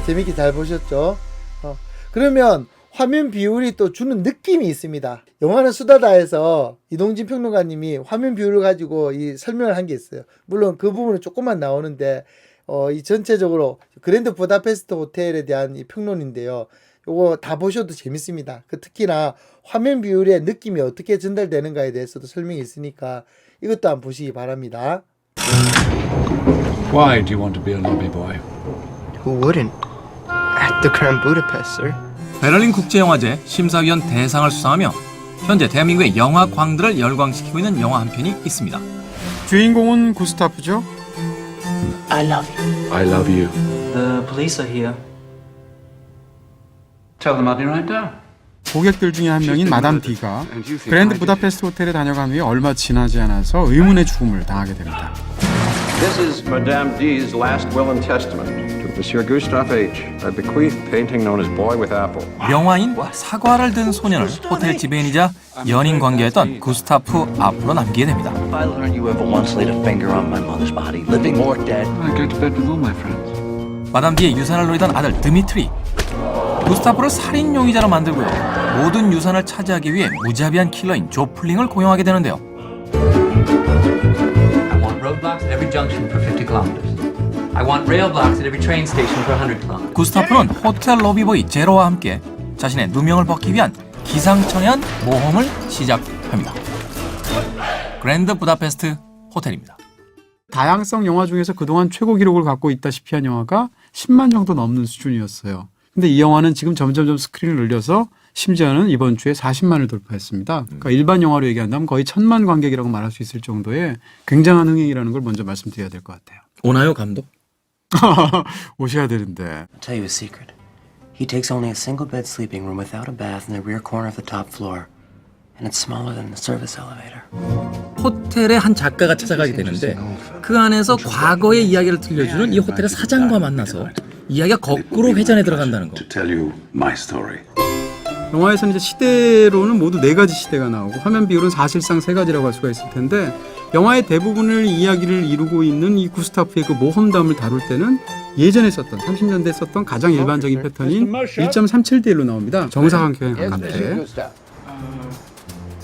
재밌게 잘 보셨죠? 그러면 화면 비율이 또 주는 느낌이 있습니다. 영화는 수다다에서 이동진 평론가님이 화면 비율을 가지고 이 설명을 한 게 있어요. 물론 그 부분은 조금만 나오는데 이 전체적으로 그랜드 부다페스트 호텔에 대한 이 평론인데요. 요거 다 보셔도 재밌습니다. 특히나 화면 비율의 느낌이 어떻게 전달되는가에 대해서도 설명이 있으니까 이것도 한번 보시기 바랍니다. Why do you want to be a lobby boy? Who wouldn't? At the Grand Budapest, sir. 베를린 국제영화제 심사위원 대상을 수상하며 현재 대한민국의 영화 광들을 열광시키고 있는 영화 한 편이 있습니다. 주인공은 구스타프죠. I love you. I love you. The police are here. Tell them I'll be right down. 고객들 중에 한 명인 마담 D가 그랜드 부다페스트 호텔에 다녀간 후에 얼마 지나지 않아서 의문의 죽음을 당하게 됩니다. This is Madame D's last will and testament to Monsieur Gustave H. I bequeath painting known as Boy with Apple. 명화인 사과를 든 소년을 호텔 지배인이자 연인 관계였던 구스타프 앞으로 남기게 됩니다. If I learn you ever once laid a finger on my mother's body, living or dead. I go to bed with all my friends. 마담 D의 유산을 노리던 아들 드미트리. 구스타프를 살인 용의자로 만들고요. 모든 유산을 차지하기 위해 무자비한 킬러인 조플링을 고용하게 되는데요. I want roadblocks at every junction for 50 kilometers. I want rail blocks at every train station for 100 kilometers. 구스타프는 호텔 로비보이 제로와 함께 자신의 누명을 벗기 위한 기상천외한 모험을 시작합니다. 그랜드 부다페스트 호텔입니다. 다양성 영화 중에서 그동안 최고 기록을 갖고 있다시피 한 영화가 10만 정도 넘는 수준이었어요. 근데 이 영화는 지금 점점점 스크린을 늘려서 심지어는 이번 주에 40만을 돌파했습니다. 그러니까 일반 영화로 얘기한다면 거의 1000만 관객이라고 말할 수 있을 정도의 굉장한 흥행이라는 걸 먼저 말씀드려야 될 것 같아요. 오나요, 감독? 오셔야 되는데. I'll tell you a secret. He takes only a single bed sleeping room without a bath in the rear corner of the top floor. And it's smaller than the service elevator. 호텔에 한 작가가 찾아가게 되는데 그 안에서 과거의 이야기를 들려주는 이 호텔의 사장과 만나서 이야기가 거꾸로 회전에 들어간다는 거. To tell you my story. 영화에서는 이제 시대로는 모두 4가지 시대가 나오고 화면 비율은 사실상 3가지라고 할 수가 있을 텐데 영화의 대부분을 이야기를 이루고 있는 이 구스타프의 그 모험담을 다룰 때는 예전에 썼던 30년대에 썼던 가장 일반적인 패턴인 1.37대 1로 나옵니다. 정사각형의 관계.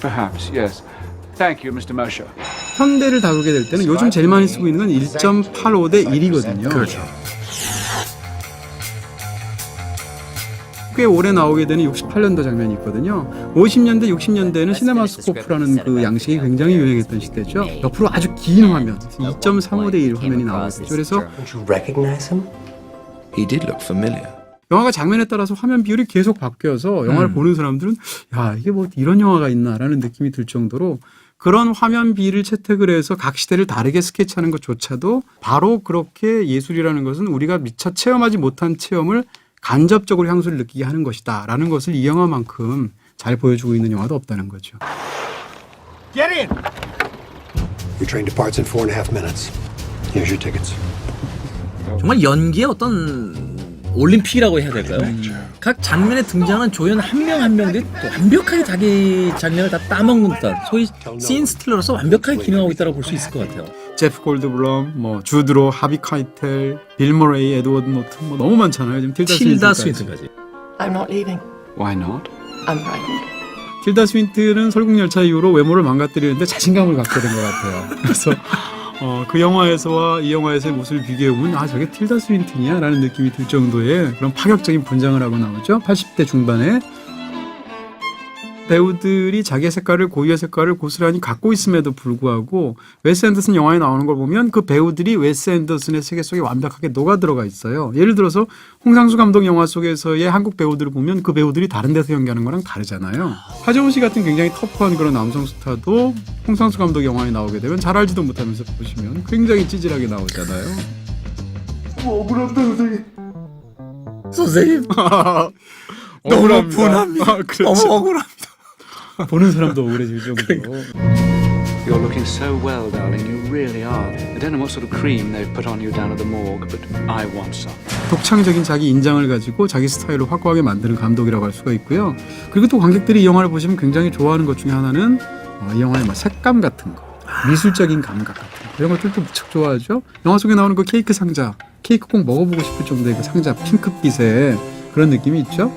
Perhaps, yes. Thank you, Mr. Mosher. 현대를 다루게 될 때는 요즘 제일 많이 쓰고 있는 건 1.85대 1이거든요. 그렇죠. 꽤 오래 나오게 되는 68년도 장면이 있거든요. 50년대, 60년대에는 시네마스코프라는 그 양식이 굉장히 유행했던 시대죠. 옆으로 아주 긴 화면, 2.35대 1 화면이 나오겠죠. 그래서 Don't you recognize him? He did look familiar. 영화가 장면에 따라서 화면 비율이 계속 바뀌어서 영화를 보는 사람들은 야, 이게 뭐 이런 영화가 있나라는 느낌이 들 정도로 그런 화면 비를 채택을 해서 각 시대를 다르게 스케치하는 것조차도 바로 그렇게 예술이라는 것은 우리가 미처 체험하지 못한 체험을 간접적으로 향수를 느끼게 하는 것이다 라는 것을 이 영화만큼 잘 보여주고 있는 영화도 없다는 거죠. Get in! Your train departs in 4.5 minutes. Here's your tickets. 정말 연기의 어떤 올림픽이라고 해야 될까요? 각 장면에 등장한 조연 한 명 한 명들이 완벽하게 자기 장면을 다 따먹는 듯한 소위 씬 스틸러로서 완벽하게 기능하고 있다고 볼 수 있을 것 같아요. 제프 골드블럼, 뭐 주드로, 하비 카이텔, 빌 모레이, 에드워드 노튼 뭐 너무 많잖아요. 지금 틸다 스윈튼까지. I'm not leaving. Why not? I'm pregnant. 틸다 스윈튼은 설국열차 이후로 외모를 망가뜨리는데 자신감을 갖게 된 것 같아요. 그래서 그 영화에서와 이 영화에서의 모습을 비교해보면 아 저게 틸다 스윈튼이야 라는 느낌이 들 정도의 그런 파격적인 분장을 하고 나오죠. 80대 중반에 배우들이 자기의 색깔을 고유의 색깔을 고스란히 갖고 있음에도 불구하고 웨스 앤더슨 영화에 나오는 걸 보면 그 배우들이 웨스 앤더슨의 세계 속에 완벽하게 녹아 들어가 있어요. 예를 들어서 홍상수 감독 영화 속에서의 한국 배우들을 보면 그 배우들이 다른 데서 연기하는 거랑 다르잖아요. 하정우 씨 같은 굉장히 터프한 그런 남성 스타도 홍상수 감독 영화에 나오게 되면 잘 알지도 못하면서 보시면 굉장히 찌질하게 나오잖아요. 억울합니다 선생님. 선생님. 너무 분합니다. 너무 억울합니다. 보는 사람도 억울해질 정도로. You're looking so well, darling. You really are. I don't know what sort of cream they've put on you down at the morgue, but I want some. 독창적인 자기 인장을 가지고 자기 스타일을 확고하게 만드는 감독이라고 할 수가 있고요. 그리고 또 관객들이 이 영화를 보시면 굉장히 좋아하는 것 중에 하나는 이 영화의 색감 같은 거, 미술적인 감각 같은 거 이런 것들도 무척 좋아하죠. 영화 속에 나오는 그 케이크 상자 케이크 꼭 먹어보고 싶을 정도의 그 상자 핑크빛의 그런 느낌이 있죠.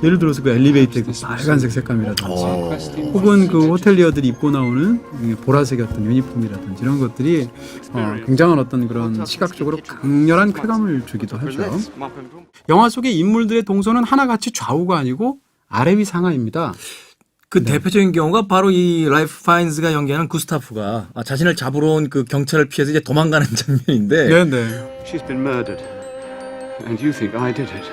예를 들어서 그 엘리베이터의 그 빨간색 색감이라든지 혹은 그 호텔리어들이 입고 나오는 보라색의 어떤 유니폼이라든지 이런 것들이 굉장한 어떤 그런 시각적으로 강렬한 쾌감을 주기도 하죠. 영화 속의 인물들의 동선은 하나같이 좌우가 아니고 아래 위 상하입니다. 그 대표적인 경우가 바로 이 라이프 파인즈가 연기하는 구스타프가 자신을 잡으러 온 그 경찰을 피해서 이제 도망가는 장면인데 네네. She's been murdered. And you think I did it.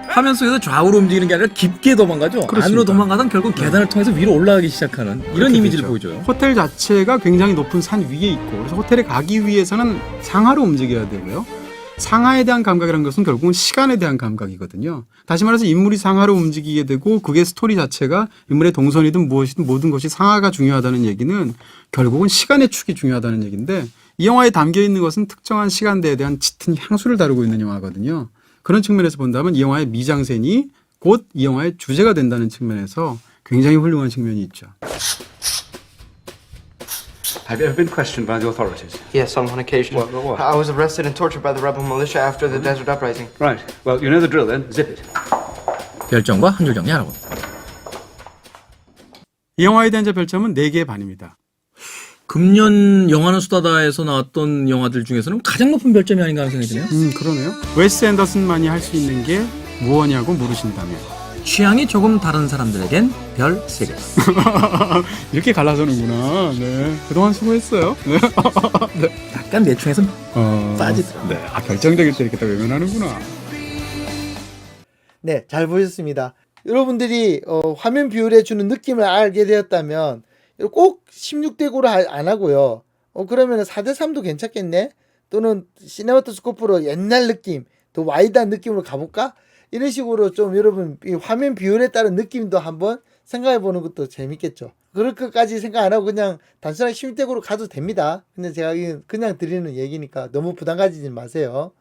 화면 속에서 좌우로 움직이는 게 아니라 깊게 도망가죠. 그렇습니다. 안으로 도망가던 결국 계단을 통해서 위로 올라가기 시작하는 이런 이미지를 되죠. 보여줘요. 호텔 자체가 굉장히 높은 산 위에 있고 그래서 호텔에 가기 위해서는 상하로 움직여야 되고요. 상하에 대한 감각이라는 것은 결국은 시간에 대한 감각이거든요. 다시 말해서 인물이 상하로 움직이게 되고 그게 스토리 자체가 인물의 동선이든 무엇이든 모든 것이 상하가 중요하다는 얘기는 결국은 시간의 축이 중요하다는 얘기인데 이 영화에 담겨 있는 것은 특정한 시간대에 대한 짙은 향수를 다루고 있는 영화거든요. 그런 측면에서 본다면 이 영화의 미장센이 곧 이 영화의 주제가 된다는 측면에서 굉장히 훌륭한 측면이 있죠. Have you ever been questioned by the authorities? Yes, on one occasion. What? I was arrested and tortured by the rebel militia after the desert uprising. Right. Well, you know the drill then. Zip it. 별점과 한 줄 정리 알아봅니다. 이 영화에 대한 별점은 4개의 반입니다. 금년 영화는 수다다에서 나왔던 영화들 중에서는 가장 높은 별점이 아닌가 하는 생각이 드네요. 그러네요. 웨스 앤더슨만이 할 수 있는 게 무엇냐고 물으신다면 취향이 조금 다른 사람들에겐 별 3개. 이렇게 갈라서는구나. 네. 그동안 수고했어요. 네. 네. 약간 내충에서 빠지더라고요. 네. 결정적일 때 이렇게 다 외면하는구나. 네, 잘 보셨습니다. 여러분들이 화면 비율에 주는 느낌을 알게 되었다면 꼭 16대 9로 안 하고요. 그러면 4대 3도 괜찮겠네? 또는 시네마토스코프로 옛날 느낌, 더 와이드한 느낌으로 가볼까? 이런 식으로 좀 여러분 이 화면 비율에 따른 느낌도 한번 생각해 보는 것도 재밌겠죠. 그럴 것까지 생각 안 하고 그냥 단순하게 16대 9로 가도 됩니다. 근데 제가 그냥 드리는 얘기니까 너무 부담 가지지 마세요.